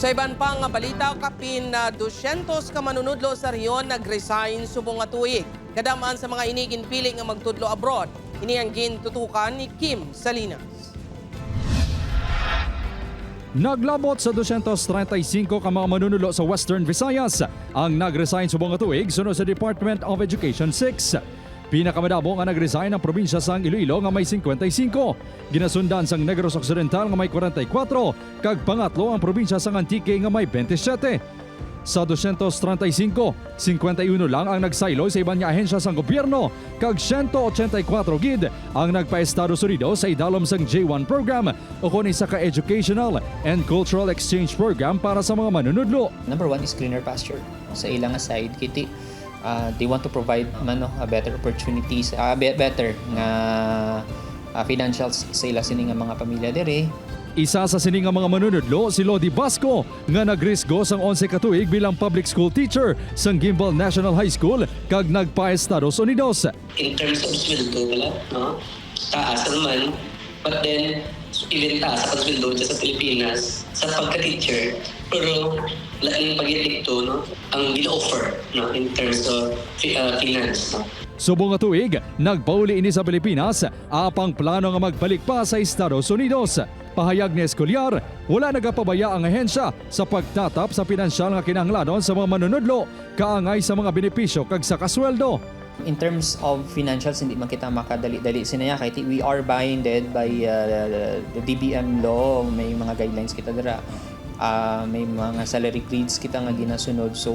Sa iban pang balita, kapin na 200 ka manunudlo sa rehiyon nag-resign subong nga tuig. Kadamaan sa mga ginpili nga magtudlo abroad. Ini ang gintutukan ni Kim Salinas. Naglabot sa 235 ka mga manunudlo sa Western Visayas ang nag-resign subong nga tuig sunod sa Department of Education 6. Pinakamadamo nga nag-resign ang probinsya sang Iloilo nga may 55. Ginasundan sang Negros Occidental nga may 44 kag pangatlo ang probinsya sang Antique nga may 27. Sa 235, 51 lang ang nagsaylo sa ibang ahensya sang gobyerno kag 184 gid ang nagpa-Estados Unidos sa idalom sang J1 program o kung isa ka educational and cultural exchange program para sa mga manunudlo. Number one is greener pasture. Sa ilang side, kiti they want to provide better opportunities, better nga financials sa ila sini nga mga pamilya diri. Isa sa sini nga mga manunudlo si Lodi Basco nga nagrisgo sang 11 ka tuig bilang public school teacher sang Gimbal National High School kag nagpa-Estados Unidos. In terms of sweldo, no? Taas naman. But then, even taas ang sweldo sa Pilipinas sa pagka-teacher. Pero laking pag-itikto, no? Ang gina-offer, no? In terms of finance, no? Subong nga tuig, nagpauli ini sa Pilipinas apang plano nga magbalik pa sa Estados Unidos. Pahayag ni Escolyar, wala nagapabaya ang ahensya sa pagtatap sa pinansyal nga kinahanglanon sa mga manunudlo kaangay sa mga benepisyo kag sa kasweldo. In terms of financials, hindi man kita makadali-dali sinaya kay we are binded by the DBM law. May mga guidelines kita dira. May mga salary grades kita nga ginasunod, so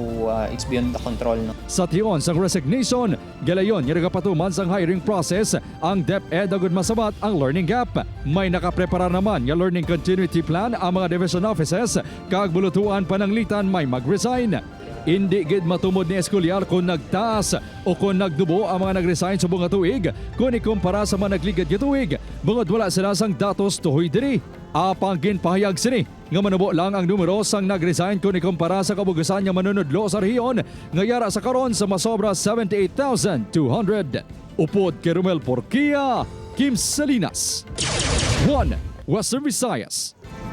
it's beyond the control, no? Sa tion sang resignation, gilayon nga nagapatuman sang hiring process ang DepEd agud masabat ang learning gap. May nakaprepara naman nga learning continuity plan ang mga division offices kag bulutuan pananglitan may mag-resign. Hindi gid matumod ni Escolyar kung nagtaas o kung nagdubo ang mga nag-resign sa bunga tuig kung ikumpara sa mga nagligad nga tuig, bungod wala sila sang datos tuhoy diri. Apang ginpahayag sini nga manubo lang ang numero sang nag-resign kung ikumpara sa kabugasan nga manunudlo sa rehiyon nga yara sa karon sa masobra 78,200. Upod kay Romel Porquia, Kim Salinas, 1 Western Visayas.